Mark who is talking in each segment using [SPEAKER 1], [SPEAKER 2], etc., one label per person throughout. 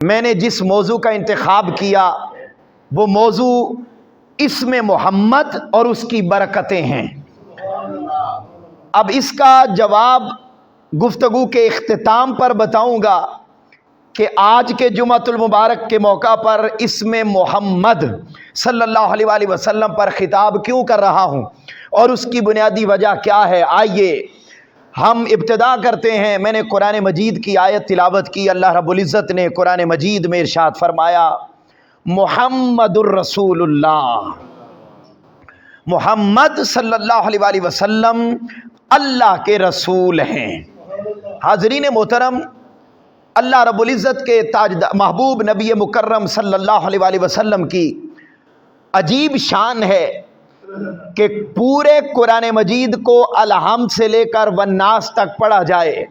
[SPEAKER 1] میں نے جس موضوع کا انتخاب کیا وہ موضوع اسم محمد اور اس کی برکتیں ہیں۔ اب اس کا جواب گفتگو کے اختتام پر بتاؤں گا کہ آج کے جمعۃ المبارک کے موقع پر اسم محمد صلی اللہ علیہ وآلہ وسلم پر خطاب کیوں کر رہا ہوں اور اس کی بنیادی وجہ کیا ہے۔ آئیے ہم ابتدا کرتے ہیں۔ میں نے قرآن مجید کی آیت تلاوت کی۔ اللہ رب العزت نے قرآن مجید میں ارشاد فرمایا محمد الرسول اللہ، محمد صلی اللہ علیہ وآلہ وسلم اللہ کے رسول ہیں۔ حاضرین محترم، اللہ رب العزت کے محبوب نبی مکرم صلی اللہ علیہ وآلہ وسلم کی عجیب شان ہے کہ پورے قرآن مجید کو الحمد سے لے کر والناس تک پڑھا جائے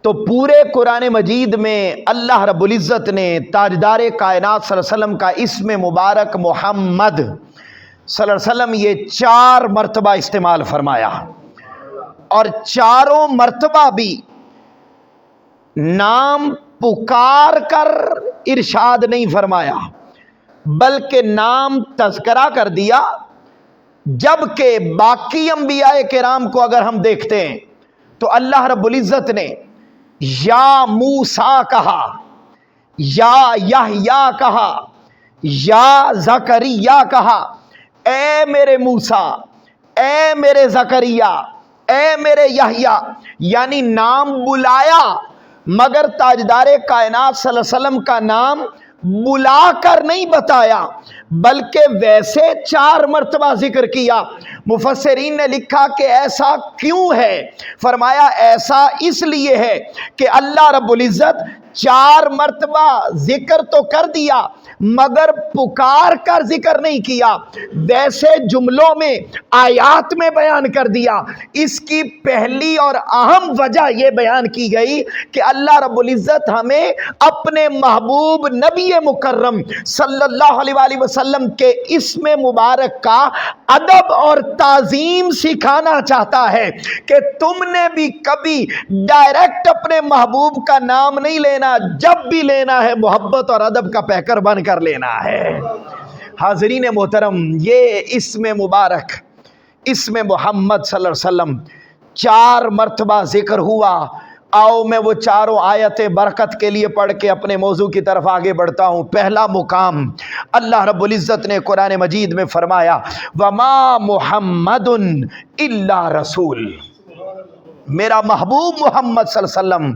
[SPEAKER 1] تو پورے قرآن مجید میں اللہ رب العزت نے تاجدار کائنات صلی اللہ علیہ وسلم کا اسم مبارک محمد صلی اللہ علیہ وسلم یہ 4 مرتبہ استعمال فرمایا، اور چاروں مرتبہ بھی نام پکار کر ارشاد نہیں فرمایا بلکہ نام تذکرہ کر دیا۔ جبکہ باقی انبیاء کرام کو اگر ہم دیکھتے ہیں تو اللہ رب العزت نے یا موسیٰ کہا، یا یحییٰ کہا، یا زکریا کہا، اے میرے موسیٰ، اے میرے زکریا، اے میرے یحییٰ، یعنی نام بلایا، مگر تاجدار کائنات صلی اللہ علیہ وسلم کا نام بلا کر نہیں بتایا بلکہ ویسے 4 مرتبہ ذکر کیا۔ مفسرین نے لکھا کہ ایسا کیوں ہے؟ فرمایا ایسا اس لیے ہے کہ اللہ رب العزت 4 مرتبہ ذکر تو کر دیا مگر پکار کر ذکر نہیں کیا، ویسے جملوں میں آیات میں بیان کر دیا۔ اس کی پہلی اور اہم وجہ یہ بیان کی گئی کہ اللہ رب العزت ہمیں اپنے محبوب نبی مکرم صلی اللہ علیہ وآلہ وسلم کے اسم مبارک کا ادب اور تعظیم سکھانا چاہتا ہے کہ تم نے بھی کبھی ڈائریکٹ اپنے محبوب کا نام نہیں لینا، جب بھی لینا ہے محبت اور ادب کا پیکر بن کر لینا ہے۔ حاضرین محترم، یہ اسم مبارک اسم محمد صلی اللہ علیہ وسلم 4 مرتبہ ذکر ہوا۔ آؤ میں وہ 4 آیتیں برکت کے لیے پڑھ کے اپنے موضوع کی طرف آگے بڑھتا ہوں۔ پہلا مقام اللہ رب العزت نے قرآن مجید میں فرمایا وَمَا مُحَمَّدٌ إِلَّا رَسُولٌ، میرا محبوب محمد صلی اللہ علیہ وسلم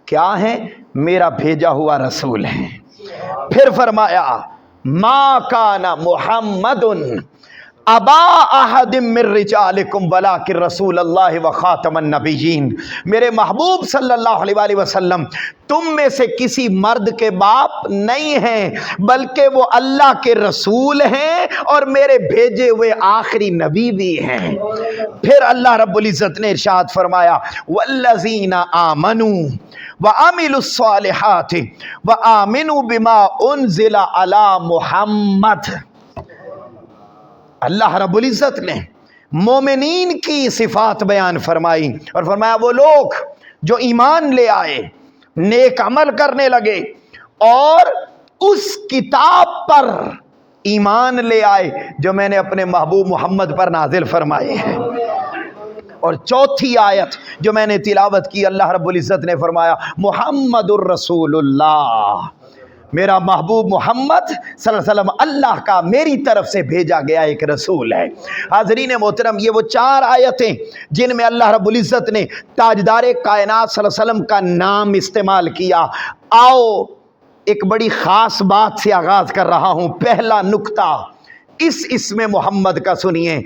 [SPEAKER 1] کیا ہے؟ میرا بھیجا ہوا رسول ہے۔ پھر فرمایا ما کان محمد ابا احد من رجالکم ولکن رسول اللہ وخاتم النبیین، میرے محبوب صلی اللہ علیہ وآلہ وسلم تم میں سے کسی مرد کے باپ نہیں ہیں بلکہ وہ اللہ کے رسول ہیں اور میرے بھیجے ہوئے آخری نبی بھی ہیں۔ پھر اللہ رب العزت نے ارشاد فرمایا والذین آمنوا وعملوا الصالحات وآمنوا بما انزل علی محمد، اللہ رب العزت نے مومنین کی صفات بیان فرمائی اور فرمایا وہ لوگ جو ایمان لے آئے، نیک عمل کرنے لگے اور اس کتاب پر ایمان لے آئے جو میں نے اپنے محبوب محمد پر نازل فرمائے ہیں۔ اور چوتھی آیت جو میں نے تلاوت کی، اللہ رب العزت نے فرمایا محمد الرسول اللہ، میرا محبوب محمد صلی اللہ علیہ وسلم اللہ کا میری طرف سے بھیجا گیا ایک رسول ہے۔ حاضرین محترم، یہ وہ 4 آیتیں جن میں اللہ رب العزت نے تاجدار کائنات صلی اللہ علیہ وسلم کا نام استعمال کیا۔ آؤ ایک بڑی خاص بات سے آغاز کر رہا ہوں۔ پہلا نکتہ اس اسم محمد کا سنیے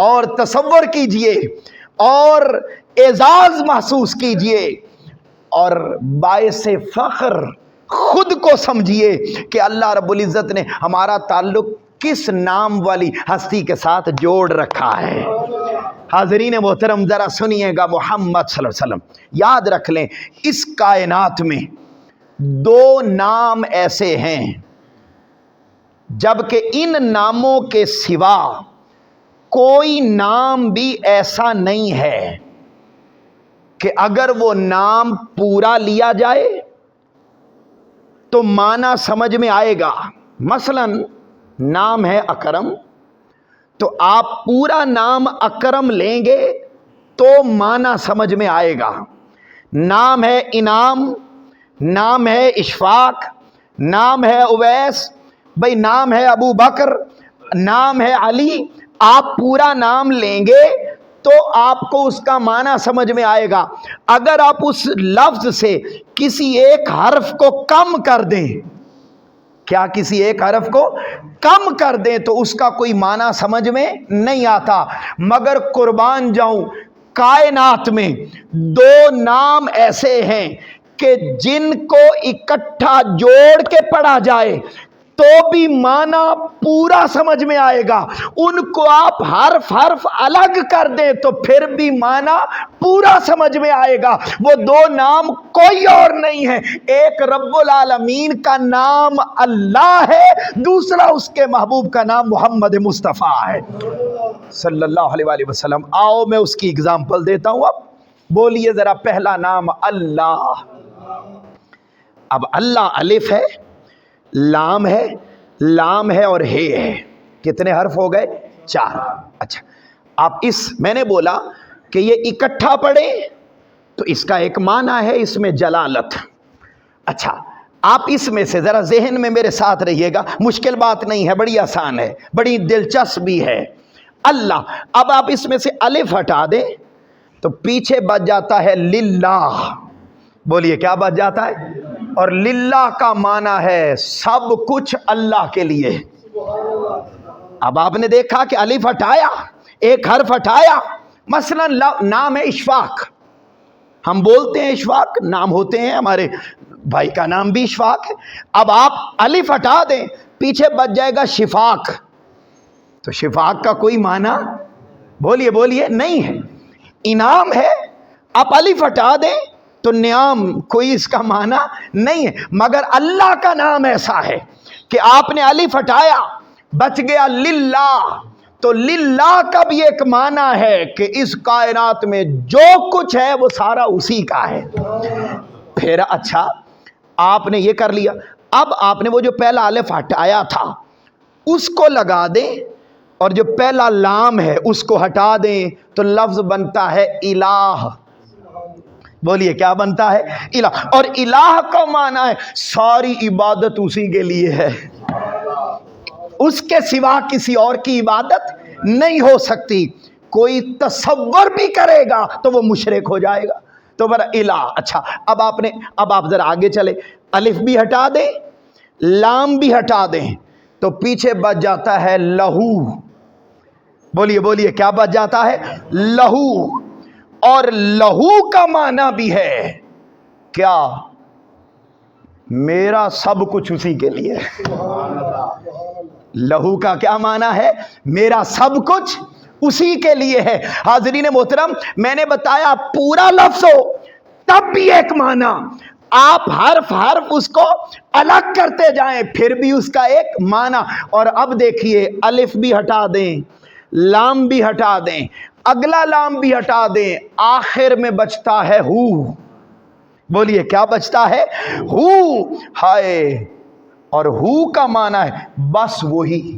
[SPEAKER 1] اور تصور کیجئے اور اعزاز محسوس کیجئے اور باعث فخر خود کو سمجھیے کہ اللہ رب العزت نے ہمارا تعلق کس نام والی ہستی کے ساتھ جوڑ رکھا ہے۔ حاضرین محترم ذرا سنیے گا، محمد صلی اللہ علیہ وسلم، یاد رکھ لیں اس کائنات میں 2 نام ایسے ہیں جبکہ ان ناموں کے سوا کوئی نام بھی ایسا نہیں ہے کہ اگر وہ نام پورا لیا جائے تو معنی سمجھ میں آئے گا. مثلاً نام ہے اکرم، تو آپ پورا نام اکرم لیں گے تو معنی سمجھ میں آئے گا. نام ہے انعام، نام ہے اشفاق، نام ہے اویس، بھئی نام ہے ابو بکر، نام ہے علی. آپ پورا نام لیں گے تو آپ کو اس کا معنی سمجھ میں آئے گا. اگر آپ اس لفظ سے کسی ایک حرف کو کم کر دیں، کیا کسی ایک حرف کو کم کر دیں تو اس کا کوئی معنی سمجھ میں نہیں آتا. مگر قربان جاؤں، کائنات میں دو نام ایسے ہیں کہ جن کو اکٹھا جوڑ کے پڑھا جائے تو بھی معنی پورا سمجھ میں آئے گا. ان کو آپ حرف حرف الگ کر دیں تو پھر بھی معنی پورا سمجھ میں آئے گا. وہ دو نام کوئی اور نہیں ہے. ایک رب العالمین کا نام اللہ ہے، دوسرا اس کے محبوب کا نام محمد مصطفیٰ ہے صلی اللہ علیہ وآلہ وسلم. آؤ میں اس کی اگزامپل دیتا ہوں. اب بولیے ذرا پہلا نام اللہ. اب اللہ الف ہے، لام ہے، لام ہے اور ہے ہے. کتنے حرف ہو گئے؟ 4. اچھا، آپ میں نے بولا کہ یہ اکٹھا پڑھے تو اس کا ایک معنی ہے اس میں جلالت. اچھا، آپ اس میں سے ذرا ذہن میں میرے ساتھ رہیے گا، مشکل بات نہیں ہے، بڑی آسان ہے، بڑی دلچسپ بھی ہے. اللہ، اب آپ اس میں سے الف ہٹا دیں تو پیچھے بچ جاتا ہے للہ. بولیے کیا بچ جاتا ہے؟ اور للہ کا معنی ہے سب کچھ اللہ کے لیے. اب آپ نے دیکھا کہ الف ہٹایا، ایک حرف ہٹایا. مثلا نام ہے اشفاق، ہم بولتے ہیں اشفاق، نام ہوتے ہیں، ہمارے بھائی کا نام بھی اشفاق ہے. اب آپ الف ہٹا دیں، پیچھے بچ جائے گا شفاق. تو شفاق کا کوئی معنی بولیے بولیے نہیں ہے. انعام ہے، آپ الف ہٹا دیں تو نعام، کوئی اس کا معنی نہیں ہے. مگر اللہ کا نام ایسا ہے کہ آپ نے الف ہٹایا، بچ گیا للہ. تو للہ کا بھی ایک معنی ہے کہ اس کائنات میں جو کچھ ہے وہ سارا اسی کا ہے. پھر اچھا، آپ نے یہ کر لیا. اب آپ نے وہ جو پہلا الف ہٹایا تھا اس کو لگا دیں، اور جو پہلا لام ہے اس کو ہٹا دیں تو لفظ بنتا ہے الہ. بولیے کیا بنتا ہے؟ الہ. اور الہ کا معنی ہے ساری عبادت اسی کے لیے ہے، اس کے سوا کسی اور کی عبادت نہیں ہو سکتی. کوئی تصور بھی کرے گا تو وہ مشرک ہو جائے گا. تو برا الہ. اچھا، اب آپ ذرا آگے چلے، الف بھی ہٹا دیں، لام بھی ہٹا دیں تو پیچھے بچ جاتا ہے لہو. بولیے بولیے کیا بچ جاتا ہے؟ لہو. اور لہو کا معنی بھی ہے کیا؟ میرا سب کچھ اسی کے لیے. لہو کا کیا معنی ہے؟ میرا سب کچھ اسی کے لیے ہے. حاضرین محترم، میں نے بتایا پورا لفظ ہو تب بھی ایک معنی، آپ حرف حرف اس کو الگ کرتے جائیں پھر بھی اس کا ایک معنی. اور اب دیکھیے، الف بھی ہٹا دیں، لام بھی ہٹا دیں، اگلا لام بھی ہٹا دیں، آخر میں بچتا ہے ہو. بولیے کیا بچتا ہے؟ ہو. ہائے. اور ہو کا معنی ہے بس وہی.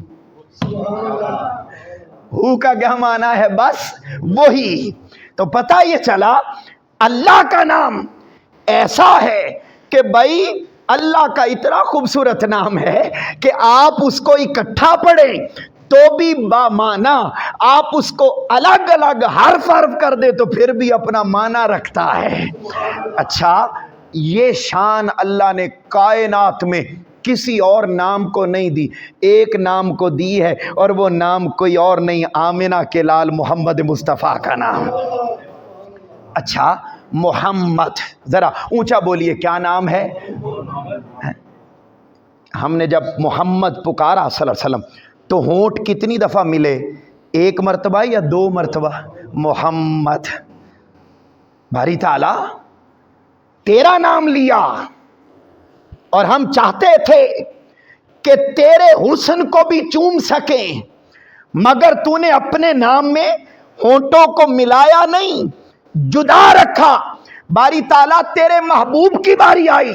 [SPEAKER 1] ہو کا کیا معنی ہے؟ بس وہی. تو پتہ یہ چلا اللہ کا نام ایسا ہے کہ بھائی اللہ کا اتنا خوبصورت نام ہے کہ آپ اس کو اکٹھا پڑھیں تو بھی با معنی، آپ اس کو الگ الگ حرف حرف کر دے تو پھر بھی اپنا معنی رکھتا ہے. اچھا، یہ شان اللہ نے کائنات میں کسی اور نام کو نہیں دی، ایک نام کو دی ہے، اور وہ نام کوئی اور نہیں، آمنہ کے لال محمد مصطفیٰ کا نام. اچھا، محمد، ذرا اونچا بولیے کیا نام ہے؟ ہم نے جب محمد پکارا صلی اللہ علیہ وسلم تو ہونٹ کتنی دفعہ ملے؟ ایک مرتبہ یا 2 مرتبہ؟ محمد. باری تعالیٰ تیرا نام لیا اور ہم چاہتے تھے کہ تیرے حسن کو بھی چوم سکیں، مگر تو نے اپنے نام میں ہونٹوں کو ملایا نہیں، جدا رکھا. باری تعالیٰ تیرے محبوب کی باری آئی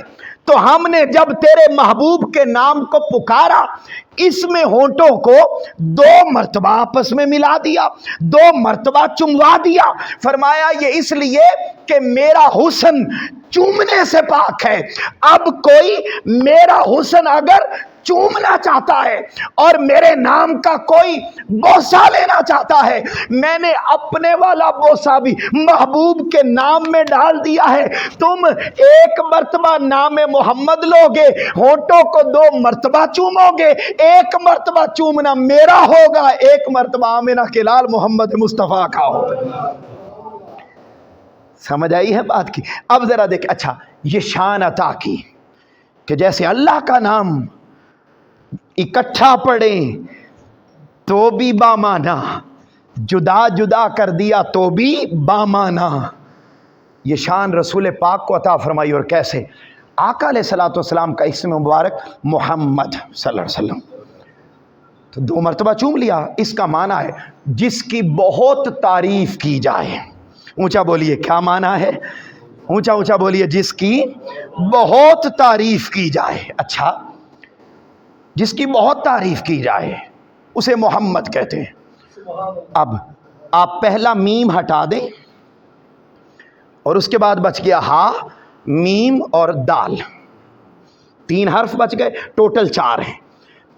[SPEAKER 1] تو ہم نے جب تیرے محبوب کے نام کو پکارا اس میں ہونٹوں کو 2 مرتبہ آپس میں ملا دیا، 2 مرتبہ چموا دیا۔ فرمایا یہ اس لیے کہ میرا حسن چومنے سے پاک ہے۔ اب کوئی میرا حسن اگر چومنا چاہتا ہے اور میرے نام کا کوئی بوسہ لینا چاہتا ہے، میں نے اپنے والا بوسہ بھی محبوب کے نام میں ڈال دیا ہے۔ تم 1 مرتبہ نام محمد لوگے، ہونٹوں کو 2 مرتبہ چومو گے، 1 مرتبہ چومنا میرا ہوگا، 1 مرتبہ آمنہ کے لال محمد مصطفیٰ کا ہوگا۔ سمجھ آئی ہے بات کی؟ اب ذرا دیکھ، اچھا یہ شان عطا کی کہ جیسے اللہ کا نام اکٹھا پڑھیں تو بھی بامانہ، جدا جدا کر دیا تو بھی بامانہ، یہ شان رسول پاک کو عطا فرمائی۔ اور کیسے؟ آقا علیہ الصلوۃ والسلام کا اسم مبارک محمد صلی اللہ علیہ وسلم، تو 2 مرتبہ چوم لیا۔ اس کا معنی ہے جس کی بہت تعریف کی جائے۔ اونچا بولیے، کیا معنی ہے؟ اونچا اونچا بولیے، جس کی بہت تعریف کی جائے۔ اچھا، جس کی بہت تعریف کی جائے اسے محمد کہتے ہیں۔ اب آپ پہلا میم ہٹا دیں اور اس کے بعد بچ گیا ہا، میم اور دال، 3 حرف بچ گئے، ٹوٹل 4 ہیں۔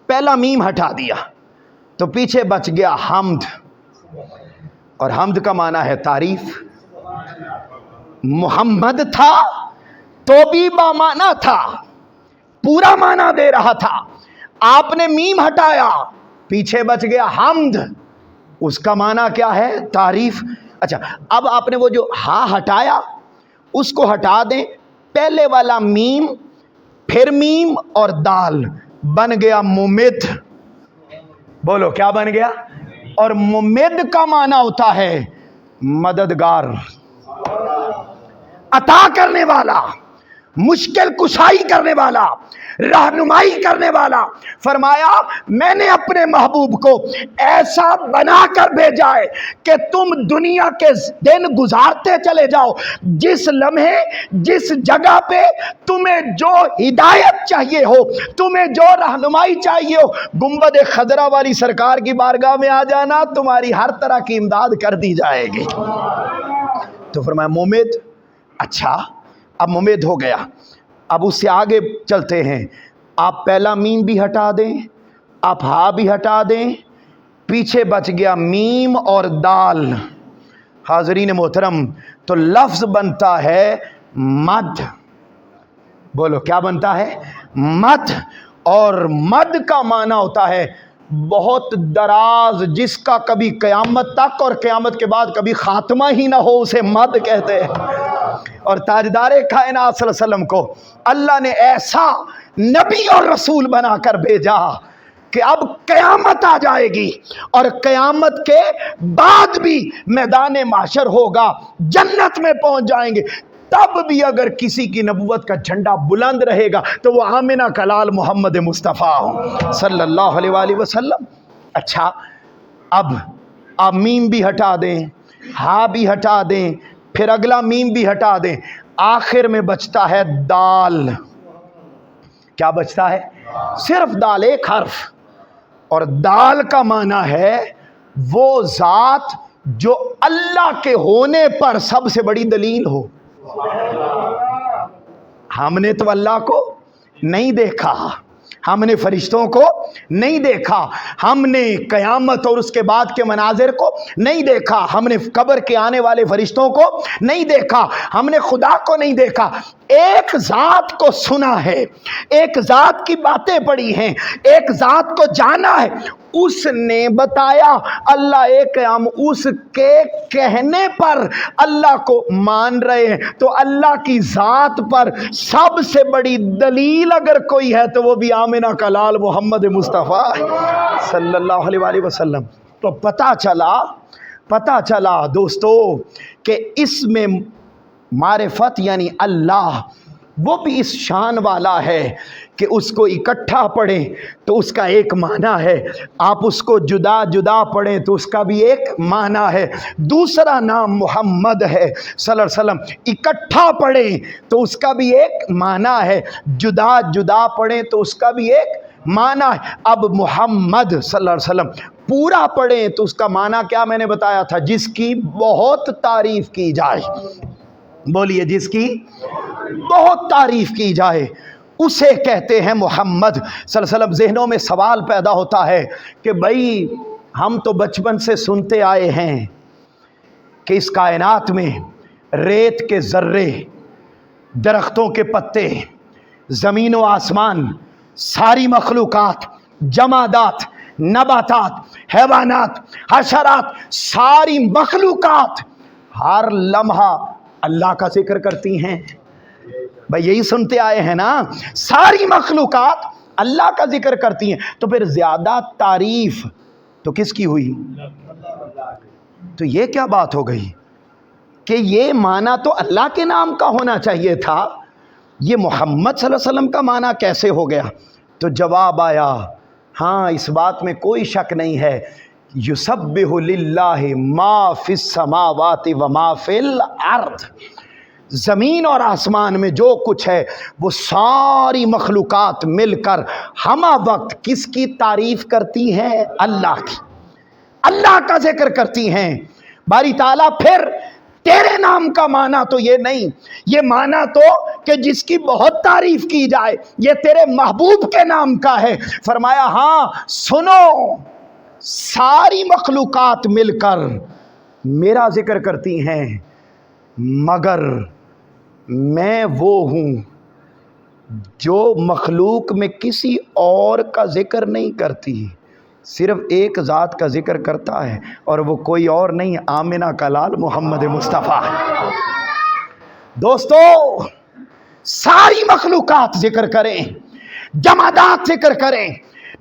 [SPEAKER 1] پہلا میم ہٹا دیا تو پیچھے بچ گیا حمد، اور حمد کا معنی ہے تعریف۔ محمد تھا تو بھی بامعنی تھا، پورا معنی دے رہا تھا۔ آپ نے میم ہٹایا، پیچھے بچ گیا حمد، اس کا معنی کیا ہے؟ تعریف۔ اچھا، اب آپ نے وہ جو ہا ہٹایا اس کو ہٹا دیں، پہلے والا میم پھر میم اور دال، بن گیا ممد۔ بولو کیا بن گیا؟ اور ممد کا معنی ہوتا ہے مددگار، عطا کرنے والا، مشکل کشائی کرنے والا، رہنمائی کرنے والا۔ فرمایا میں نے اپنے محبوب کو ایسا بنا کر بھیجا ہے کہ تم دنیا کے دن گزارتے چلے جاؤ، جس لمحے جس جگہ پہ تمہیں جو ہدایت چاہیے ہو، تمہیں جو رہنمائی چاہیے ہو، گنبد خضرا والی سرکار کی بارگاہ میں آ جانا، تمہاری ہر طرح کی امداد کر دی جائے گی۔ تو فرمایا ممد۔ اچھا، اب ممد ہو گیا، اب اس سے آگے چلتے ہیں۔ آپ پہلا میم بھی ہٹا دیں، آپ ہا بھی ہٹا دیں، پیچھے بچ گیا میم اور دال۔ حاضرین محترم، تو لفظ بنتا ہے مد۔ بولو کیا بنتا ہے؟ مد۔ اور مد کا معنی ہوتا ہے بہت دراز، جس کا کبھی قیامت تک اور قیامت کے بعد کبھی خاتمہ ہی نہ ہو، اسے مد کہتے ہیں۔ اور تاجدار کائنات صلی اللہ علیہ وسلم کو اللہ نے ایسا نبی اور رسول بنا کر بھیجا کہ اب قیامت آ جائے گی، اور قیامت کے بعد بھی میدان محشر ہوگا، جنت میں پہنچ جائیں گے، تب بھی اگر کسی کی نبوت کا جھنڈا بلند رہے گا تو وہ آمنہ کا لال محمد مصطفیٰ صلی اللہ علیہ وآلہ وسلم۔ اچھا، اب آپ میم بھی ہٹا دیں، ہا بھی ہٹا دیں، پھر اگلا میم بھی ہٹا دیں، آخر میں بچتا ہے دال۔ کیا بچتا ہے؟ صرف دال، 1 حرف۔ اور دال کا معنی ہے وہ ذات جو اللہ کے ہونے پر سب سے بڑی دلیل ہو۔ ہم نے تو اللہ کو نہیں دیکھا، ہم نے فرشتوں کو نہیں دیکھا، ہم نے قیامت اور اس کے بعد کے مناظر کو نہیں دیکھا، ہم نے قبر کے آنے والے فرشتوں کو نہیں دیکھا، ہم نے خدا کو نہیں دیکھا، ایک ذات کو سنا ہے، ایک ذات کی باتیں پڑھی ہیں، ایک ذات کو جانا ہے، اس نے بتایا اللہ ایک ہے، ہم اس کے کہنے پر اللہ کو مان رہے ہیں۔ تو اللہ کی ذات پر سب سے بڑی دلیل اگر کوئی ہے تو وہ بھی آمنہ کا لال محمد مصطفیٰ صلی اللہ علیہ وآلہ وسلم۔ تو پتہ چلا دوستو کہ اس میں معرفت یعنی اللہ وہ بھی اس شان والا ہے کہ اس کو اکٹھا پڑھیں تو اس کا ایک معنی ہے، آپ اس کو جدا جدا پڑھیں تو اس کا بھی ایک معنی ہے۔ دوسرا نام محمد ہے صلی اللہ علیہ وسلم، اکٹھا پڑھیں تو اس کا بھی ایک معنی ہے، جدا جدا پڑھیں تو اس کا بھی ایک معنی ہے۔ اب محمد صلی اللہ علیہ وسلم پورا پڑھیں تو اس کا معنی کیا میں نے بتایا تھا؟ جس کی بہت تعریف کی جائے، بولیے جس کی بہت تعریف کی جائے اسے کہتے ہیں محمد صلی اللہ علیہ وسلم۔ ذہنوں میں سوال پیدا ہوتا ہے کہ بھائی ہم تو بچپن سے سنتے آئے ہیں کہ اس کائنات میں ریت کے ذرے، درختوں کے پتے، زمین و آسمان، ساری مخلوقات، جمادات، نباتات، حیوانات، حشرات، ساری مخلوقات ہر لمحہ اللہ کا ذکر کرتی ہیں۔ بھائی یہی سنتے آئے ہیں نا، ساری مخلوقات اللہ کا ذکر کرتی ہیں، تو پھر زیادہ تعریف تو کس کی ہوئی؟ تو یہ کیا بات ہو گئی کہ یہ معنی تو اللہ کے نام کا ہونا چاہیے تھا، یہ محمد صلی اللہ علیہ وسلم کا معنی کیسے ہو گیا؟ تو جواب آیا ہاں اس بات میں کوئی شک نہیں ہے، یسبح للہ ما فی السماوات و ما فی الارض، زمین اور آسمان میں جو کچھ ہے وہ ساری مخلوقات مل کر ہمہ وقت کس کی تعریف کرتی ہیں؟ اللہ کی، اللہ کا ذکر کرتی ہیں۔ باری تعالیٰ پھر تیرے نام کا معنی تو یہ نہیں، یہ معنی تو کہ جس کی بہت تعریف کی جائے، یہ تیرے محبوب کے نام کا ہے۔ فرمایا ہاں سنو، ساری مخلوقات مل کر میرا ذکر کرتی ہیں، مگر میں وہ ہوں جو مخلوق میں کسی اور کا ذکر نہیں کرتی، صرف ایک ذات کا ذکر کرتا ہے، اور وہ کوئی اور نہیں، آمنہ کا لال محمد مصطفیٰ۔ دوستو ساری مخلوقات ذکر کریں، جمادات ذکر کریں،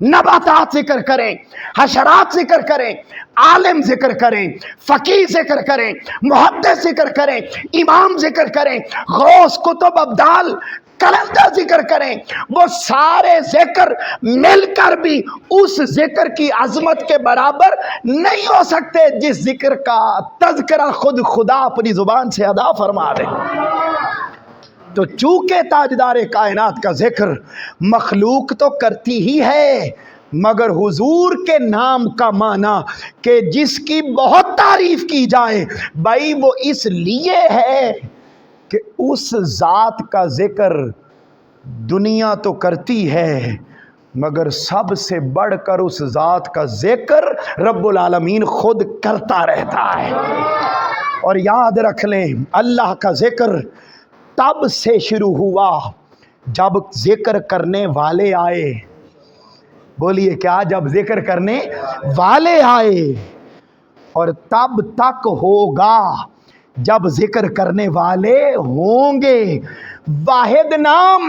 [SPEAKER 1] نباتات ذکر کریں، حشرات ذکر کریں، عالم ذکر کریں، فقیہ ذکر کریں، محدث ذکر کریں، امام ذکر کریں، غوث، کتب، ابدال، کلندر ذکر کریں، وہ سارے ذکر مل کر بھی اس ذکر کی عظمت کے برابر نہیں ہو سکتے جس ذکر کا تذکرہ خود خدا اپنی زبان سے ادا فرما دے۔ تو چونکہ تاجدار کائنات کا ذکر مخلوق تو کرتی ہی ہے، مگر حضور کے نام کا معنی کہ جس کی بہت تعریف کی جائے، بھائی وہ اس لیے ہے کہ اس ذات کا ذکر دنیا تو کرتی ہے، مگر سب سے بڑھ کر اس ذات کا ذکر رب العالمین خود کرتا رہتا ہے۔ اور یاد رکھ لیں اللہ کا ذکر تب سے شروع ہوا جب ذکر کرنے والے آئے، بولیے کیا؟ جب ذکر کرنے والے آئے، اور تب تک ہوگا جب ذکر کرنے والے ہوں گے۔ واحد نام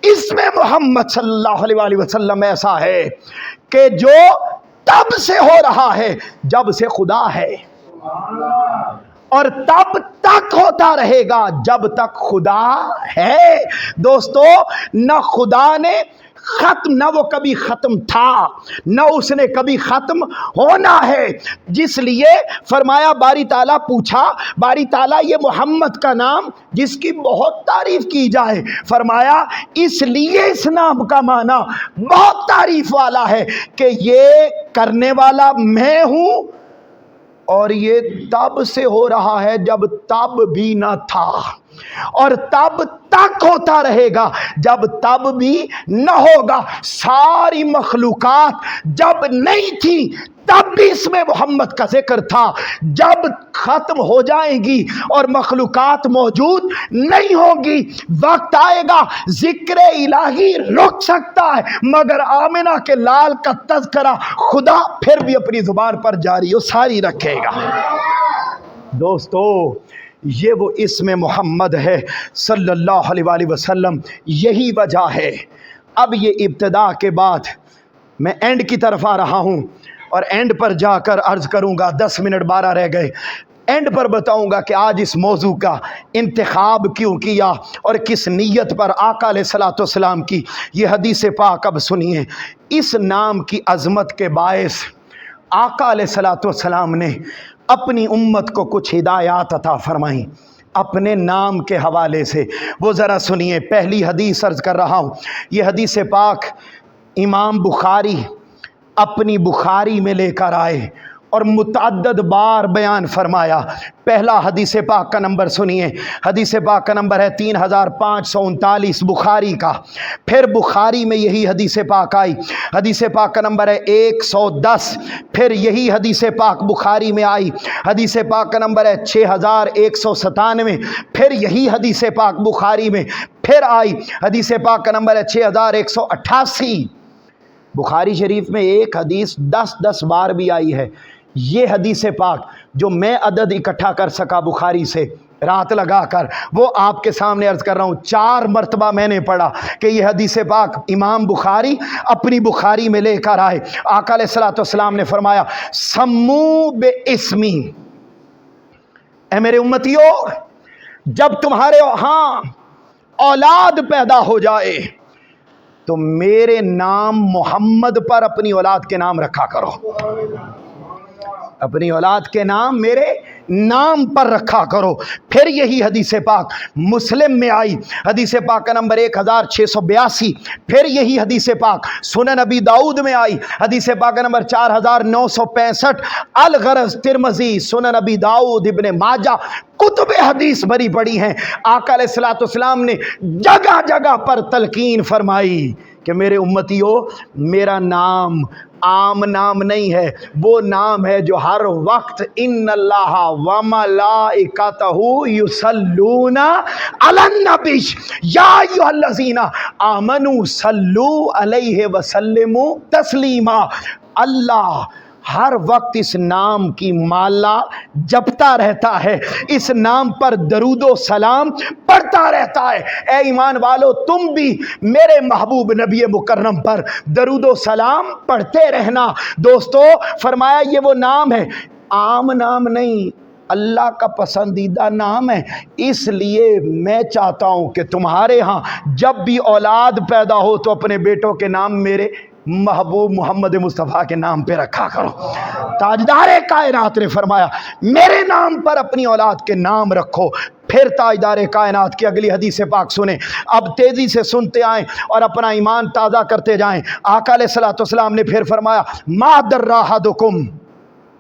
[SPEAKER 1] اس میں محمد صلی اللہ علیہ وآلہ وسلم ایسا ہے کہ جو تب سے ہو رہا ہے جب سے خدا ہے، اور تب تک ہوتا رہے گا جب تک خدا ہے۔ دوستو نہ خدا نے ختم، نہ وہ کبھی ختم تھا، نہ اس نے کبھی ختم ہونا ہے، جس لیے فرمایا باری تعالیٰ پوچھا، باری تعالیٰ یہ محمد کا نام جس کی بہت تعریف کی جائے، فرمایا اس لیے اس نام کا معنی بہت تعریف والا ہے کہ یہ کرنے والا میں ہوں، اور یہ تب سے ہو رہا ہے جب تب بھی نہ تھا، اور تب تک ہوتا رہے گا جب تب بھی نہ ہوگا۔ ساری مخلوقات جب نہیں تھی تب بھی اس میں محمد کا ذکر تھا، جب ختم ہو جائیں گی اور مخلوقات موجود نہیں ہوں گی، وقت آئے گا ذکر الہی رک سکتا ہے، مگر آمنہ کے لال کا تذکرہ خدا پھر بھی اپنی زبان پر جاری و ساری رکھے گا۔ دوستو یہ وہ اسم محمد ہے صلی اللہ علیہ وآلہ وسلم، یہی وجہ ہے۔ اب یہ ابتدا کے بعد میں اینڈ کی طرف آ رہا ہوں، اور اینڈ پر جا کر عرض کروں گا، 10 منٹ 12 رہ گئے، اینڈ پر بتاؤں گا کہ آج اس موضوع کا انتخاب کیوں کیا اور کس نیت پر آقا علیہ الصلوۃ والسلام کی یہ حدیث پاک اب سنیے۔ اس نام کی عظمت کے باعث آقا علیہ الصلوۃ والسلام نے اپنی امت کو کچھ ہدایات عطا فرمائیں اپنے نام کے حوالے سے، وہ ذرا سنیے۔ پہلی حدیث عرض کر رہا ہوں، یہ حدیث پاک امام بخاری اپنی بخاری میں لے کر آئے اور متعدد بار بیان فرمایا۔ پہلا حدیث پاک کا نمبر سنیے، حدیث پاک کا نمبر ہے 3539 بخاری کا۔ پھر بخاری میں یہی حدیث پاک آئی، حدیث پاک کا نمبر ہے 110۔ پھر یہی حدیث پاک بخاری میں آئی، حدیث پاک کا نمبر ہے 6197۔ پھر یہی حدیث پاک بخاری میں پھر آئی، حدیث پاک کا نمبر ہے 6188۔ بخاری شریف میں ایک حدیث 10 بار بھی آئی ہے۔ یہ حدیث پاک جو میں عدد اکٹھا کر سکا بخاری سے رات لگا کر، وہ آپ کے سامنے عرض کر رہا ہوں۔ 4 مرتبہ میں نے پڑھا کہ یہ حدیث پاک امام بخاری اپنی بخاری میں لے کر آئے۔ آقا علیہ الصلوۃ والسلام نے فرمایا سمو بے اسمی، اے میرے امتیو، جب تمہارے ہاں اولاد پیدا ہو جائے تو میرے نام محمد پر اپنی اولاد کے نام رکھا کرو، اپنی اولاد کے نام میرے نام پر رکھا کرو۔ پھر یہی حدیث پاک مسلم میں آئی، حدیث پاک کا نمبر 1682۔ پھر یہی حدیث پاک سنن ابی داؤد میں آئی، حدیث پاک کا نمبر 4965۔ الغرض ترمذی، سنن ابی داؤد، ابن ماجہ، کتب حدیث بھری پڑی ہیں۔ آقا علیہ الصلوۃ والسلام نے جگہ جگہ پر تلقین فرمائی کہ میرے امتیو، میرا نام عام نام نہیں ہے، وہ نام ہے جو ہر وقت ان اللہ وملائکتہ یصلون علی النبی یا ایھا الذین آمنوا صلوا علیہ وسلموا تسلیما۔ اللہ ہر وقت اس نام کی مالا جپتا رہتا ہے، اس نام پر درود و سلام پڑھتا رہتا ہے۔ اے ایمان والو، تم بھی میرے محبوب نبی مکرم پر درود و سلام پڑھتے رہنا۔ دوستو، فرمایا یہ وہ نام ہے، عام نام نہیں، اللہ کا پسندیدہ نام ہے۔ اس لیے میں چاہتا ہوں کہ تمہارے ہاں جب بھی اولاد پیدا ہو تو اپنے بیٹوں کے نام میرے محبوب محمد مصطفیٰ کے نام پہ رکھا کرو۔ تاجدار کائنات نے فرمایا میرے نام پر اپنی اولاد کے نام رکھو۔ پھر تاجدار کائنات کی اگلی حدیث پاک سنیں، اب تیزی سے سنتے آئیں اور اپنا ایمان تازہ کرتے جائیں۔ آقا علیہ الصلوۃ والسلام نے پھر فرمایا ما در احدکم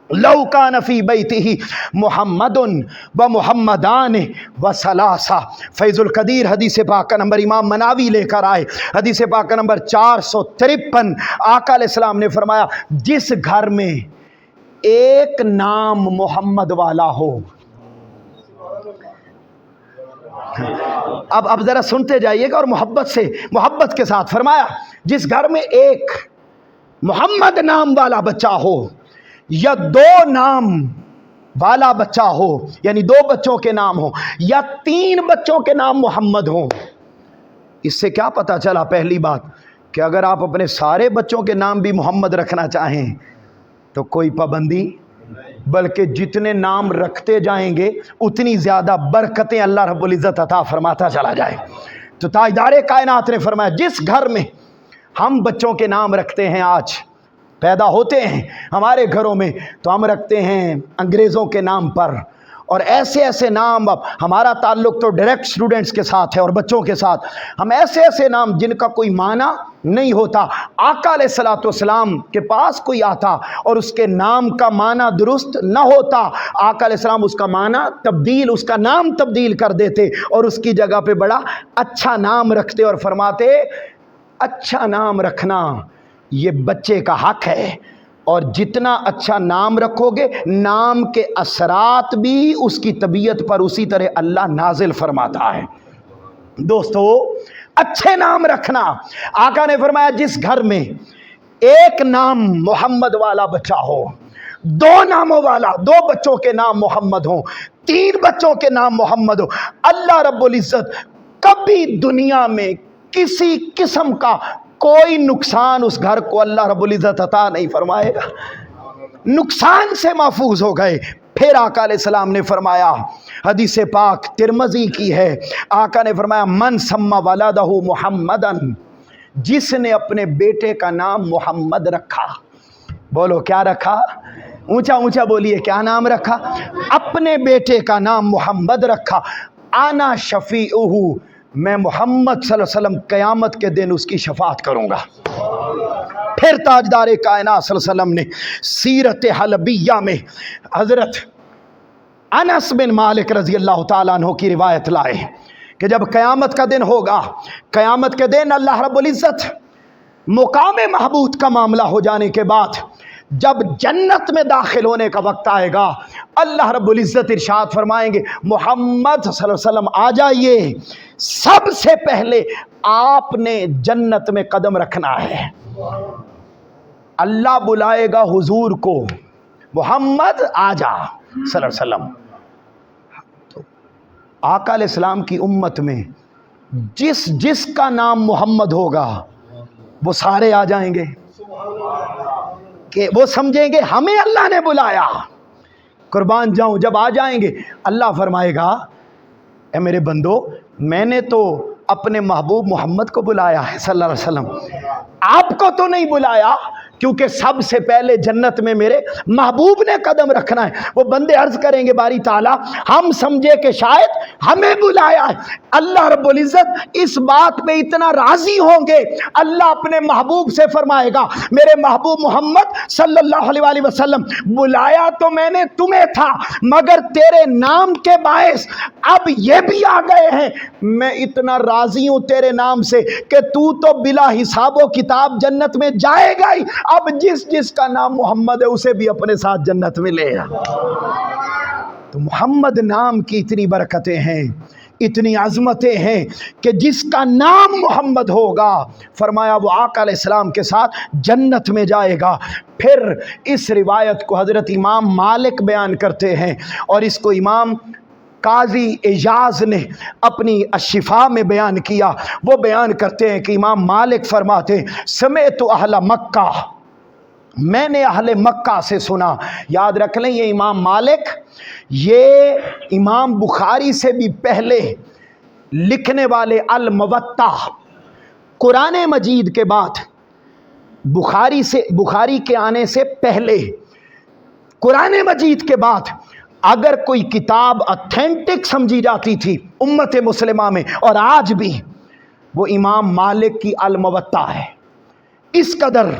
[SPEAKER 1] لو کان فی بیتہ محمد و محمدان و ثلاثہ۔ فیض القدیر حدیث پاک کا نمبر امام مناوی لے کر آئے، حدیث پاک کا نمبر 453۔ آقا علیہ السلام نے فرمایا جس گھر میں ایک نام محمد والا ہو، اب ذرا سنتے جائیے گا اور محبت کے ساتھ فرمایا جس گھر میں ایک محمد نام والا بچہ ہو یا 2 نام والا بچہ ہو، یعنی 2 بچوں کے نام ہو، یا 3 بچوں کے نام محمد ہوں۔ اس سے کیا پتہ چلا؟ پہلی بات کہ اگر آپ اپنے سارے بچوں کے نام بھی محمد رکھنا چاہیں تو کوئی پابندی، بلکہ جتنے نام رکھتے جائیں گے اتنی زیادہ برکتیں اللہ رب العزت عطا فرماتا چلا جائے۔ تو تاجدار کائنات نے فرمایا جس گھر میں ہم بچوں کے نام رکھتے ہیں، آج پیدا ہوتے ہیں ہمارے گھروں میں، تو ہم رکھتے ہیں انگریزوں کے نام پر، اور ایسے ایسے نام، اب ہمارا تعلق تو ڈائریکٹ اسٹوڈنٹس کے ساتھ ہے اور بچوں کے ساتھ، ہم ایسے ایسے نام جن کا کوئی معنی نہیں ہوتا۔ آقا علیہ الصلوۃ والسلام کے پاس کوئی آتا اور اس کے نام کا معنی درست نہ ہوتا، آقا علیہ السلام اس کا معنی تبدیل، اس کا نام تبدیل کر دیتے اور اس کی جگہ پہ بڑا اچھا نام رکھتے اور فرماتے اچھا نام رکھنا یہ بچے کا حق ہے، اور جتنا اچھا نام رکھو گے نام کے اثرات بھی اس کی طبیعت پر اسی طرح اللہ نازل فرماتا ہے۔ دوستو، اچھے نام رکھنا، آقا نے فرمایا جس گھر میں ایک نام محمد والا بچہ ہو، 2 ناموں والا، 2 بچوں کے نام محمد ہوں، 3 بچوں کے نام محمد ہوں، اللہ رب العزت کبھی دنیا میں کسی قسم کا کوئی نقصان اس گھر کو اللہ رب العزت عطا نہیں فرمائے گا۔ نقصان سے محفوظ ہو گئے، پھر آقا علیہ السلام نے فرمایا، حدیث پاک ترمذی کی ہے، آقا نے فرمایا من سما ولدہ محمدن، جس نے اپنے بیٹے کا نام محمد رکھا، بولو کیا رکھا، اونچا اونچا بولیے، کیا نام رکھا، اپنے بیٹے کا نام محمد رکھا، انا شفیعہ، میں محمد صلی اللہ علیہ وسلم قیامت کے دن اس کی شفاعت کروں گا۔ پھر تاجدار کائنات صلی اللہ علیہ وسلم نے سیرت حلبیہ میں حضرت انس بن مالک رضی اللہ تعالیٰ عنہ کی روایت لائے کہ جب قیامت کا دن ہوگا، قیامت کے دن اللہ رب العزت مقام محمود کا معاملہ ہو جانے کے بعد جب جنت میں داخل ہونے کا وقت آئے گا، اللہ رب العزت ارشاد فرمائیں گے محمد صلی اللہ علیہ وسلم آ جائیے، سب سے پہلے آپ نے جنت میں قدم رکھنا ہے۔ اللہ بلائے گا حضور کو، محمد آ جا صلی اللہ علیہ وسلم۔ تو آقا علیہ السلام کی امت میں جس جس کا نام محمد ہوگا وہ سارے آ جائیں گے، کہ وہ سمجھیں گے ہمیں اللہ نے بلایا، قربان جاؤں جب آ جائیں گے اللہ فرمائے گا اے میرے بندو، میں نے تو اپنے محبوب محمد کو بلایا ہے صلی اللہ علیہ وسلم، آپ کو تو نہیں بلایا، کیونکہ سب سے پہلے جنت میں میرے محبوب نے قدم رکھنا ہے۔ وہ بندے عرض کریں گے باری تعالیٰ ہم سمجھے کہ شاید ہمیں بلایا ہے۔ اللہ رب العزت اس بات پہ اتنا راضی ہوں گے، اللہ اپنے محبوب سے فرمائے گا میرے محبوب محمد صلی اللہ علیہ وآلہ وسلم، بلایا تو میں نے تمہیں تھا، مگر تیرے نام کے باعث اب یہ بھی آ گئے ہیں، میں اتنا راضی ہوں تیرے نام سے کہ تو بلا حساب و کتاب جنت میں جائے گا ہی، اب جس جس کا نام محمد ہے اسے بھی اپنے ساتھ جنت میں لے آ۔ تو محمد نام کی اتنی برکتیں ہیں، اتنی عظمتیں ہیں کہ جس کا نام محمد ہوگا فرمایا وہ آقا علیہ السلام کے ساتھ جنت میں جائے گا۔ پھر اس روایت کو حضرت امام مالک بیان کرتے ہیں، اور اس کو امام قاضی اعجاز نے اپنی الشفاء میں بیان کیا۔ وہ بیان کرتے ہیں کہ امام مالک فرماتے سمعت اہل مکہ، میں نے اہل مکہ سے سنا۔ یاد رکھ لیں یہ امام مالک یہ امام بخاری سے بھی پہلے لکھنے والے الموطا، قرآن مجید کے بعد بخاری کے آنے سے پہلے قرآن مجید کے بعد اگر کوئی کتاب اتھینٹک سمجھی جاتی تھی امت مسلمہ میں، اور آج بھی، وہ امام مالک کی الموطا ہے۔ اس قدر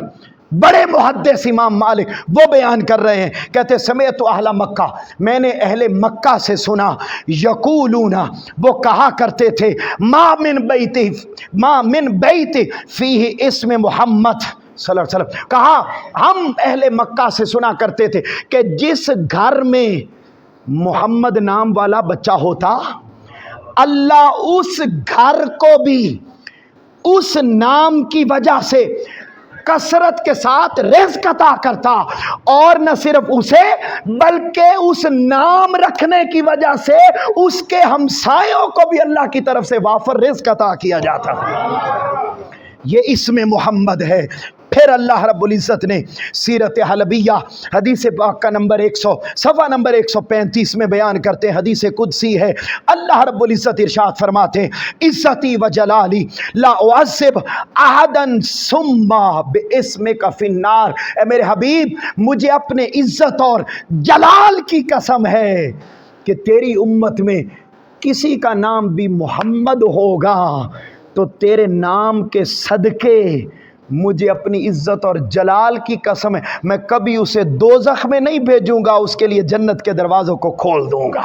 [SPEAKER 1] بڑے محدث امام مالک وہ بیان کر رہے ہیں، کہتے سمیت اہل مکہ، میں نے اہل مکہ سے سنا، یقولون، وہ کہا کرتے تھے ما من بیت فیہ اسم محمد صلی اللہ علیہ وسلم، کہا ہم اہل مکہ سے سنا کرتے تھے کہ جس گھر میں محمد نام والا بچہ ہوتا، اللہ اس گھر کو بھی اس نام کی وجہ سے کثرت کے ساتھ رزق عطا کرتا، اور نہ صرف اسے بلکہ اس نام رکھنے کی وجہ سے اس کے ہمسایوں کو بھی اللہ کی طرف سے وافر رزق عطا کیا جاتا۔ یہ اسم محمد ہے۔ پھر اللہ رب العزت نے سیرت حلبیہ حدیث پاک کا نمبر 100 صفحہ نمبر 135 میں بیان کرتے ہیں، حدیث قدسی ہے، اللہ رب العزت ارشاد فرماتے ہیں عزتی و جلالی لا اعذب احدا ثم باسمک فی النار، اے میرے حبیب مجھے اپنے عزت اور جلال کی قسم ہے کہ تیری امت میں کسی کا نام بھی محمد ہوگا تو تیرے نام کے صدقے مجھے اپنی عزت اور جلال کی قسم ہے میں کبھی اسے دوزخ میں نہیں بھیجوں گا، اس کے لیے جنت کے دروازوں کو کھول دوں گا۔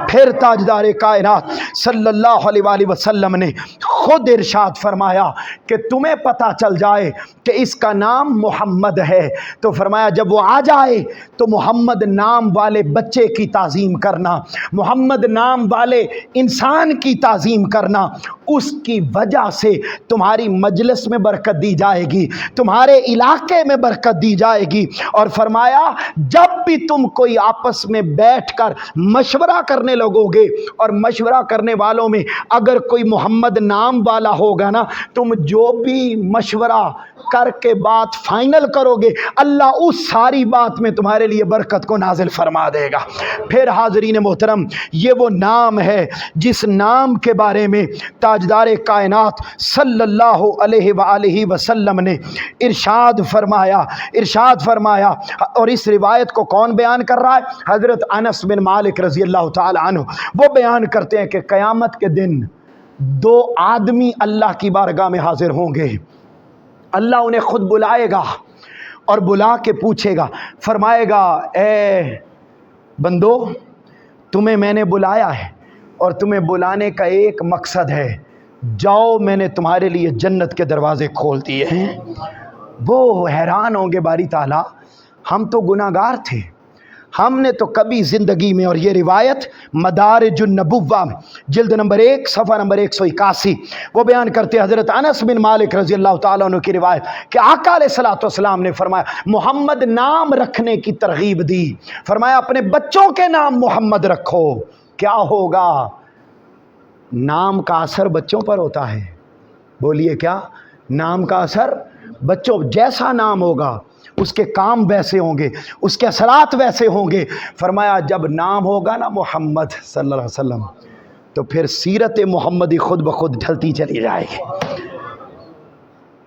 [SPEAKER 1] پھر تاجدار کائنات صلی اللہ علیہ وآلہ وسلم نے خود ارشاد فرمایا کہ تمہیں پتہ چل جائے کہ اس کا نام محمد ہے، تو فرمایا جب وہ آ جائے تو محمد نام والے بچے کی تعظیم کرنا، محمد نام والے انسان کی تعظیم کرنا، اس کی وجہ سے تمہاری مجلس میں برکت دی جائے گی, تمہارے علاقے میں برکت دی جائے گی. اور فرمایا جب بھی تم کوئی آپس میں بیٹھ کر مشورہ کرنے لگو گے, اور مشورہ کرنے والوں میں اگر کوئی محمد نام والا ہوگا نا, تم جو بھی مشورہ کر کے بات فائنل کرو گے, اللہ اس ساری بات میں تمہارے لیے برکت کو نازل فرما دے گا. پھر حاضرین محترم, یہ وہ نام ہے جس نام کے بارے میں تاجدار کائنات صلی اللہ علیہ وآلہ وسلم نے ارشاد فرمایا. اور اس روایت کو کون بیان کر رہا ہے؟ حضرت انس بن مالک رضی اللہ تعالی عنہ. وہ بیان کرتے ہیں کہ قیامت کے دن دو آدمی اللہ کی بارگاہ میں حاضر ہوں گے. اللہ انہیں خود بلائے گا اور بلا کے پوچھے گا, فرمائے گا اے بندو, تمہیں میں نے بلایا ہے اور تمہیں بلانے کا ایک مقصد ہے, جاؤ میں نے تمہارے لیے جنت کے دروازے کھول دیے ہیں. وہ حیران ہوں گے, باری تعالیٰ ہم تو گناہگار تھے, ہم نے تو کبھی زندگی میں. اور یہ روایت مدارج النبوہ میں جلد نمبر 1 صفحہ نمبر 181 وہ بیان کرتے حضرت انس بن مالک رضی اللہ تعالیٰ عنہ کی روایت کہ آقا علیہ الصلوۃ والسلام نے فرمایا, محمد نام رکھنے کی ترغیب دی. فرمایا اپنے بچوں کے نام محمد رکھو. کیا ہوگا؟ نام کا اثر بچوں پر ہوتا ہے. بولیے کیا؟ نام کا اثر بچوں, جیسا نام ہوگا اس کے کام ویسے ہوں گے, اس کے اثرات ویسے ہوں گے. فرمایا جب نام ہوگا نا محمد صلی اللہ علیہ وسلم, تو پھر سیرت محمدی خود بخود ڈھلتی چلی جائے گی,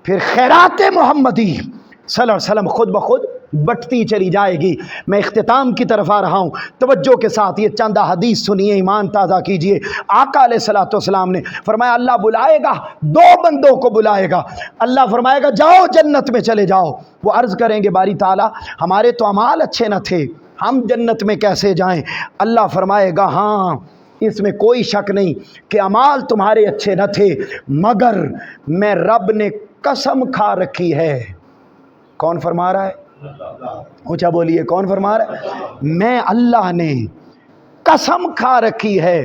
[SPEAKER 1] پھر خیرات محمدی صلی اللہ علیہ وسلم خود بخود بٹتی چلی جائے گی. میں اختتام کی طرف آ رہا ہوں, توجہ کے ساتھ یہ چند حدیث سنیے, ایمان تازہ کیجئے. آقا علیہ الصلوۃ والسلام نے فرمایا اللہ بلائے گا, دو بندوں کو بلائے گا. اللہ فرمائے گا جاؤ جنت میں چلے جاؤ. وہ عرض کریں گے باری تعالیٰ ہمارے تو اعمال اچھے نہ تھے, ہم جنت میں کیسے جائیں؟ اللہ فرمائے گا ہاں اس میں کوئی شک نہیں کہ اعمال تمہارے اچھے نہ تھے, مگر میں رب نے قسم کھا رکھی ہے. کون فرما رہا ہے؟ اونچا بولیے, کون فرما رہا ہے؟ میں اللہ نے قسم کھا رکھی ہے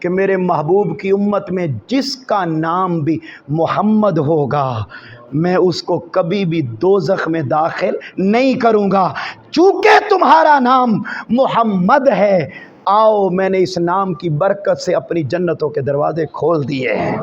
[SPEAKER 1] کہ میرے محبوب کی امت میں جس کا نام بھی محمد ہوگا, میں اس کو کبھی بھی دوزخ میں داخل نہیں کروں گا. چونکہ تمہارا نام محمد ہے, آؤ میں نے اس نام کی برکت سے اپنی جنتوں کے دروازے کھول دیے ہیں.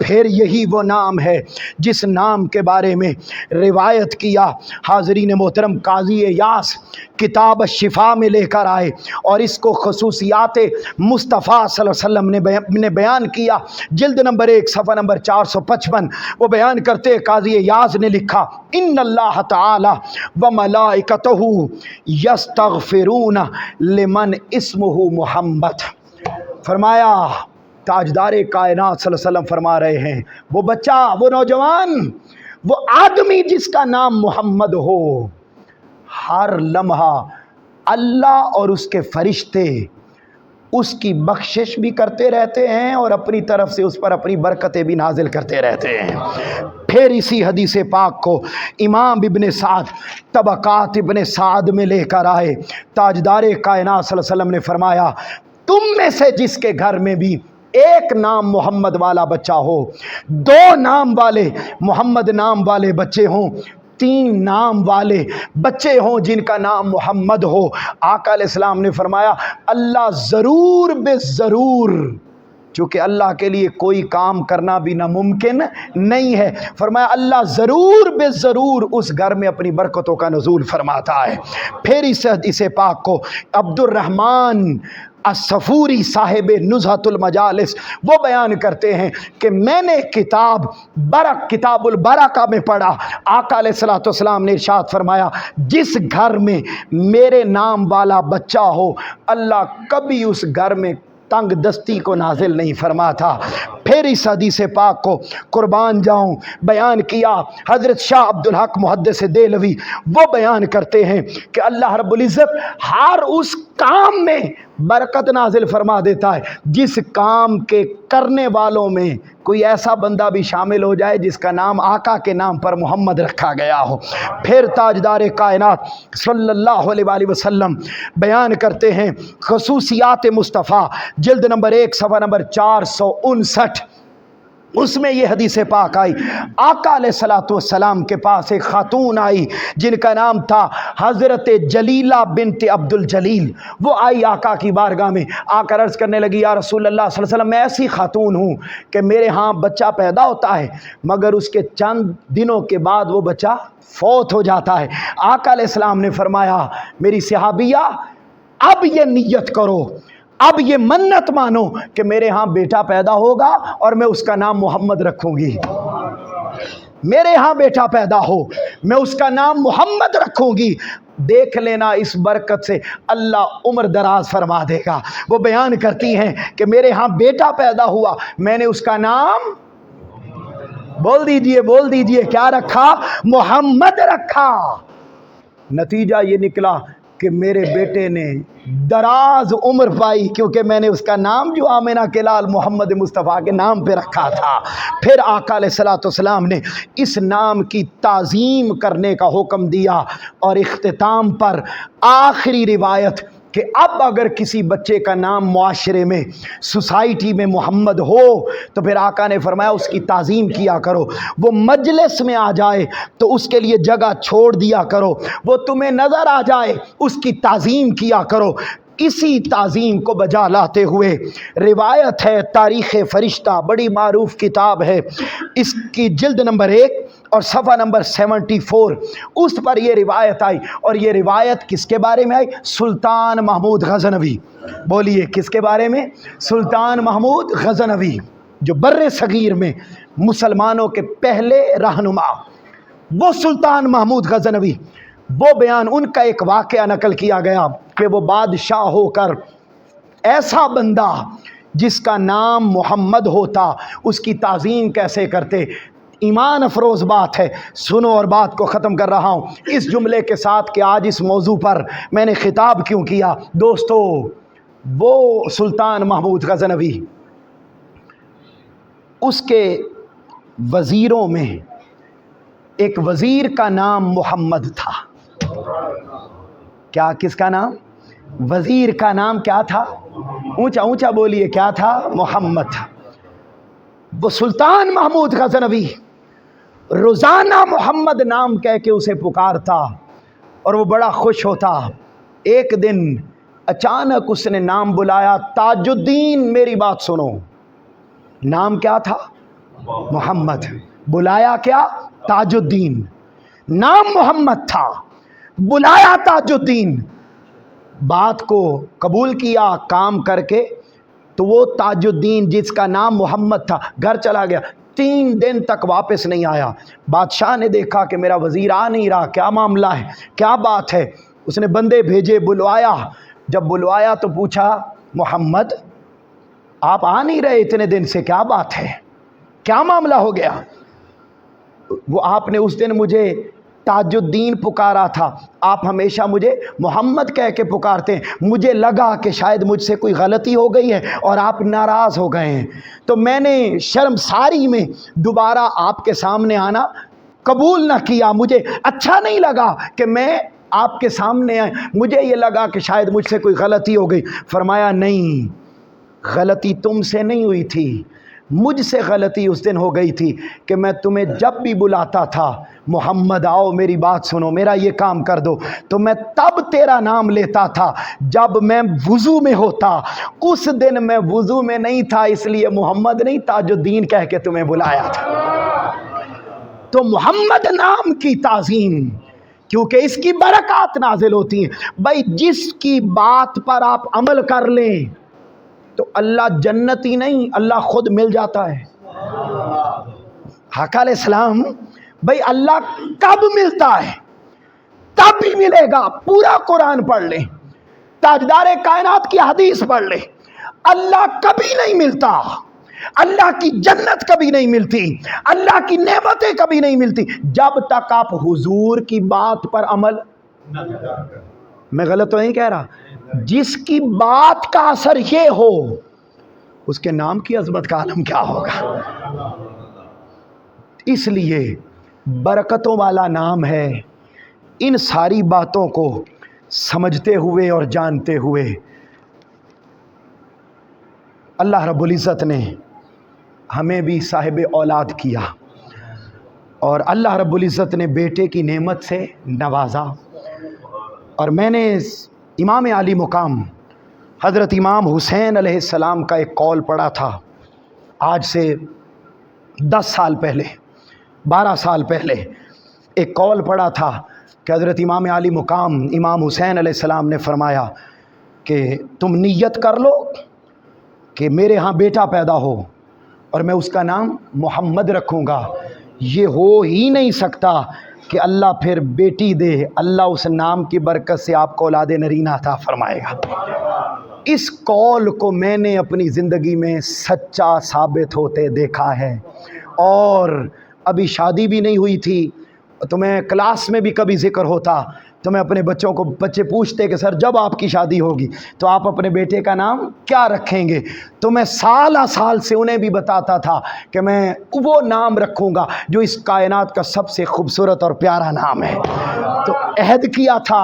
[SPEAKER 1] پھر یہی وہ نام ہے جس نام کے بارے میں روایت کیا حاضرین محترم قاضی یاس کتاب الشفا میں لے کر آئے, اور اس کو خصوصیات مصطفیٰ صلی اللہ علیہ وسلم نے بیان کیا. جلد نمبر 1 صفحہ نمبر 455 وہ بیان کرتے قاضی یاس نے لکھا, ان اللہ تعالی و ملائکتہ یستغفرون لمن اسمہ محمد. فرمایا تاجدار کائنات صلی اللہ علیہ وسلم فرما رہے ہیں, وہ بچہ, وہ نوجوان, وہ آدمی جس کا نام محمد ہو, ہر لمحہ اللہ اور اس کے فرشتے اس کی بخشش بھی کرتے رہتے ہیں اور اپنی طرف سے اس پر اپنی برکتیں بھی نازل کرتے رہتے ہیں. پھر اسی حدیث پاک کو امام ابن سعد طبقات ابن سعد میں لے کر آئے. تاجدار کائنات صلی اللہ علیہ وسلم نے فرمایا تم میں سے جس کے گھر میں بھی ایک نام محمد والا بچہ ہو, دو نام والے محمد نام والے بچے ہوں, تین نام والے بچے ہوں جن کا نام محمد ہو, آقا علیہ السلام نے فرمایا اللہ ضرور بے ضرور, چونکہ اللہ کے لیے کوئی کام کرنا بھی ناممکن نہیں ہے, فرمایا اللہ ضرور بے ضرور اس گھر میں اپنی برکتوں کا نزول فرماتا ہے. پھر اس پاک کو عبد الرحمن الصفوری صاحب نزہۃ المجالس وہ بیان کرتے ہیں کہ میں نے کتاب البرکہ میں پڑھا, آقا علیہ الصلوۃ والسلام نے ارشاد فرمایا جس گھر میں میرے نام والا بچہ ہو, اللہ کبھی اس گھر میں تنگ دستی کو نازل نہیں فرماتا. پھر اس حدیث پاک کو قربان جاؤں بیان کیا حضرت شاہ عبدالحق محدث دہلوی, وہ بیان کرتے ہیں کہ اللہ رب العزت ہر اس کام میں برکت نازل فرما دیتا ہے جس کام کے کرنے والوں میں کوئی ایسا بندہ بھی شامل ہو جائے جس کا نام آقا کے نام پر محمد رکھا گیا ہو. پھر تاجدار کائنات صلی اللہ علیہ وآلہ وسلم بیان کرتے ہیں خصوصیات مصطفیٰ, جلد نمبر 1 صفحہ نمبر 459 اس میں یہ حدیث پاک آئی، آقا علیہ الصلوۃ والسلام کے پاس ایک خاتون آئی جن کا نام تھا حضرت جلیلہ بنت عبد الجلیل۔ وہ آئی آقا کی بارگاہ میں، آ کر عرض کرنے لگی یا رسول اللہ صلی اللہ علیہ وسلم، میں ایسی خاتون ہوں کہ میرے ہاں بچہ پیدا ہوتا ہے مگر اس کے چند دنوں کے بعد وہ بچہ فوت ہو جاتا ہے۔ آقا علیہ السلام نے فرمایا میری صحابیہ اب یہ نیت کرو، اب یہ منت مانو کہ میرے ہاں بیٹا پیدا ہوگا اور میں اس کا نام محمد رکھوں گی۔ میرے ہاں بیٹا پیدا ہو، میں اس کا نام محمد رکھوں گی، دیکھ لینا اس برکت سے اللہ عمر دراز فرما دے گا۔ وہ بیان کرتی ہیں کہ میرے ہاں بیٹا پیدا ہوا، میں نے اس کا نام بول دیجئے کیا رکھا؟ محمد رکھا۔ نتیجہ یہ نکلا کہ میرے بیٹے نے دراز عمر پائی، کیونکہ میں نے اس کا نام جو آمنہ کے لال محمد مصطفیٰ کے نام پہ رکھا تھا۔ پھر آقا علیہ الصلوۃ والسلام نے اس نام کی تعظیم کرنے کا حکم دیا، اور اختتام پر آخری روایت کہ اب اگر کسی بچے کا نام معاشرے میں سوسائٹی میں محمد ہو تو پھر آقا نے فرمایا اس کی تعظیم کیا کرو، وہ مجلس میں آ جائے تو اس کے لیے جگہ چھوڑ دیا کرو، وہ تمہیں نظر آ جائے اس کی تعظیم کیا کرو۔ اسی تعظیم کو بجا لاتے ہوئے روایت ہے تاریخ فرشتہ، بڑی معروف کتاب ہے، اس کی جلد نمبر 1 اور صفحہ نمبر 74، اس پر یہ روایت آئی، اور یہ روایت کس کے بارے میں آئی؟ سلطان محمود غزنوی۔ بولیے کس کے بارے میں؟ سلطان محمود غزنوی، جو بر صغیر میں مسلمانوں کے پہلے رہنما، وہ سلطان محمود غزنوی، وہ بیان ان کا ایک واقعہ نقل کیا گیا کہ وہ بادشاہ ہو کر ایسا بندہ جس کا نام محمد ہوتا اس کی تعظیم کیسے کرتے۔ ایمان افروز بات ہے، سنو اور بات کو ختم کر رہا ہوں اس جملے کے ساتھ کہ آج اس موضوع پر میں نے خطاب کیوں کیا۔ دوستو، وہ سلطان محمود غزنوی، اس کے وزیروں میں ایک وزیر کا نام محمد تھا۔ کیا؟ کس کا نام؟ وزیر کا نام کیا تھا؟ اونچا اونچا بولیے، کیا تھا؟ محمد تھا۔ وہ سلطان محمود غزنوی روزانہ محمد نام کہہ کے اسے پکارتا اور وہ بڑا خوش ہوتا۔ ایک دن اچانک اس نے نام بلایا، تاج الدین، میری بات سنو۔ نام کیا تھا؟ محمد۔ بلایا کیا؟ تاج الدین۔ نام محمد تھا، بلایا تاج الدین۔ بات کو قبول کیا کام کر کے، تو وہ تاج الدین جس کا نام محمد تھا گھر چلا گیا، 3 دن تک واپس نہیں آیا۔ بادشاہ نے دیکھا کہ میرا وزیر آ نہیں رہا، کیا معاملہ ہے، کیا بات ہے؟ اس نے بندے بھیجے، بلوایا۔ جب بلوایا تو پوچھا، محمد آپ آ نہیں رہے اتنے دن سے، کیا بات ہے، کیا معاملہ ہو گیا؟ وہ آپ نے اس دن مجھے تاج الدین پکارا تھا، آپ ہمیشہ مجھے محمد کہہ کے پکارتے ہیں، مجھے لگا کہ شاید مجھ سے کوئی غلطی ہو گئی ہے اور آپ ناراض ہو گئے ہیں، تو میں نے شرمساری میں دوبارہ آپ کے سامنے آنا قبول نہ کیا۔ مجھے اچھا نہیں لگا کہ میں آپ کے سامنے آئے، مجھے یہ لگا کہ شاید مجھ سے کوئی غلطی ہو گئی۔ فرمایا نہیں، غلطی تم سے نہیں ہوئی تھی، مجھ سے غلطی اس دن ہو گئی تھی کہ میں تمہیں جب بھی بلاتا تھا، محمد آؤ میری بات سنو، میرا یہ کام کر دو، تو میں تب تیرا نام لیتا تھا جب میں وضو میں ہوتا۔ اس دن میں وضو میں نہیں تھا، اس لیے محمد نہیں تاج الدین کہہ کے تمہیں بلایا تھا۔ تو محمد نام کی تعظیم، کیونکہ اس کی برکات نازل ہوتی ہیں۔ بھائی جس کی بات پر آپ عمل کر لیں تو اللہ جنتی نہیں، اللہ خود مل جاتا ہے۔ آقا علیہ السلام، بھائی اللہ کب ملتا ہے؟ تب بھی ملے گا۔ پورا قرآن پڑھ لیں، تاجدار کائنات کی حدیث پڑھ لیں، اللہ کبھی نہیں ملتا، اللہ کی جنت کبھی نہیں ملتی، اللہ کی نعمتیں کبھی نہیں ملتی جب تک آپ حضور کی بات پر عمل۔ میں غلط تو نہیں کہہ رہا؟ جس کی بات کا اثر یہ ہو، اس کے نام کی عظمت کا عالم کیا ہوگا۔ اس لیے برکتوں والا نام ہے۔ ان ساری باتوں کو سمجھتے ہوئے اور جانتے ہوئے اللہ رب العزت نے ہمیں بھی صاحب اولاد کیا اور اللہ رب العزت نے بیٹے کی نعمت سے نوازا. اور میں نے امام عالی مقام حضرت امام حسین علیہ السلام کا ایک قول پڑھا تھا آج سے 10 سال پہلے 12 سال پہلے. ایک قول پڑھا تھا کہ حضرت امام عالی مقام امام حسین علیہ السلام نے فرمایا کہ تم نیت کر لو کہ میرے ہاں بیٹا پیدا ہو اور میں اس کا نام محمد رکھوں گا. یہ ہو ہی نہیں سکتا کہ اللہ پھر بیٹی دے. اللہ اس نام کی برکت سے آپ کو اولاد نرینہ عطا فرمائے گا. اس قول کو میں نے اپنی زندگی میں سچا ثابت ہوتے دیکھا ہے. اور ابھی شادی بھی نہیں ہوئی تھی تو میں کلاس میں بھی کبھی ذکر ہوتا تو میں اپنے بچوں کو بچے پوچھتے کہ سر جب آپ کی شادی ہوگی تو آپ اپنے بیٹے کا نام کیا رکھیں گے؟ تو میں سالہ سال سے انہیں بھی بتاتا تھا کہ میں وہ نام رکھوں گا جو اس کائنات کا سب سے خوبصورت اور پیارا نام ہے. تو عہد کیا تھا.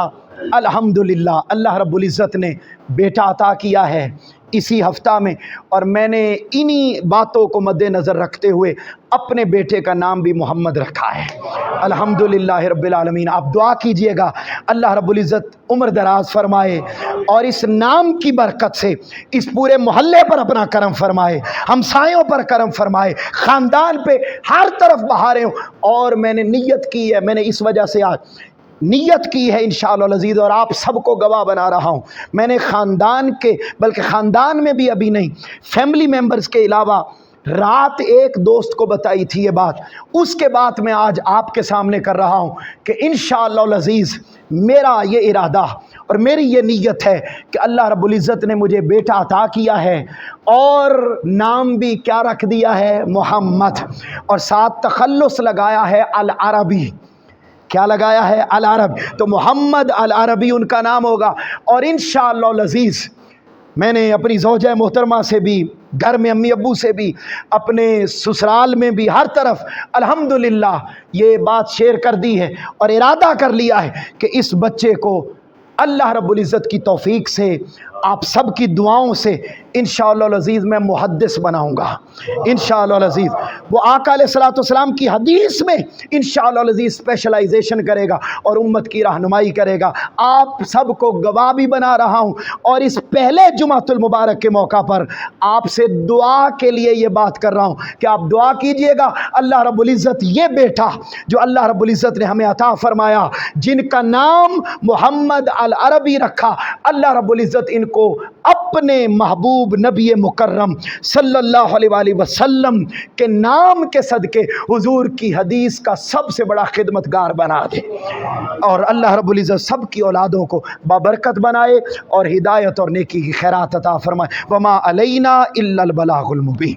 [SPEAKER 1] الحمدللہ اللہ رب العزت نے بیٹا عطا کیا ہے اسی ہفتہ میں. اور میں نے انہی باتوں کو مد نظر رکھتے ہوئے اپنے بیٹے کا نام بھی محمد رکھا ہے. الحمدللہ رب العالمین. آپ دعا کیجئے گا اللہ رب العزت عمر دراز فرمائے اور اس نام کی برکت سے اس پورے محلے پر اپنا کرم فرمائے, ہمسایوں پر کرم فرمائے, خاندان پہ ہر طرف بہاریں ہوں. اور میں نے نیت کی ہے, میں نے اس وجہ سے آج نیت کی ہے انشاءاللہ العزیز اور آپ سب کو گواہ بنا رہا ہوں. میں نے خاندان کے بلکہ خاندان میں بھی ابھی نہیں فیملی ممبرز کے علاوہ رات ایک دوست کو بتائی تھی یہ بات. اس کے بعد میں آج آپ کے سامنے کر رہا ہوں کہ انشاءاللہ العزیز میرا یہ ارادہ اور میری یہ نیت ہے کہ اللہ رب العزت نے مجھے بیٹا عطا کیا ہے اور نام بھی کیا رکھ دیا ہے؟ محمد. اور ساتھ تخلص لگایا ہے العربی. کیا لگایا ہے؟ العربی. تو محمد العربی ان کا نام ہوگا. اور انشاءاللہ العزیز میں نے اپنی زوجہ محترمہ سے بھی, گھر میں امی ابو سے بھی, اپنے سسرال میں بھی, ہر طرف الحمدللہ یہ بات شیئر کر دی ہے اور ارادہ کر لیا ہے کہ اس بچے کو اللہ رب العزت کی توفیق سے آپ سب کی دعاؤں سے انشاءاللہ العزیز میں محدث بناؤں گا انشاءاللہ العزیز. وہ آقا علیہ الصلوۃ والسلام کی حدیث میں انشاءاللہ العزیز اسپیشلائزیشن کرے گا اور امت کی رہنمائی کرے گا. آپ سب کو گواہ بھی بنا رہا ہوں اور اس پہلے جمعۃ المبارک کے موقع پر آپ سے دعا کے لیے یہ بات کر رہا ہوں کہ آپ دعا کیجئے گا اللہ رب العزت یہ بیٹا جو اللہ رب العزت نے ہمیں عطا فرمایا, جن کا نام محمد العربی رکھا, اللہ رب العزت ان کو اپنے محبوب نبی مکرم صلی اللہ علیہ وآلہ وسلم کے نام کے صدقے حضور کی حدیث کا سب سے بڑا خدمتگار بنا دے اور اللہ رب العزت سب کی اولادوں کو بابرکت بنائے اور ہدایت اور نیکی کی خیرات عطا فرمائے. وما علینا الا البلاغ المبین.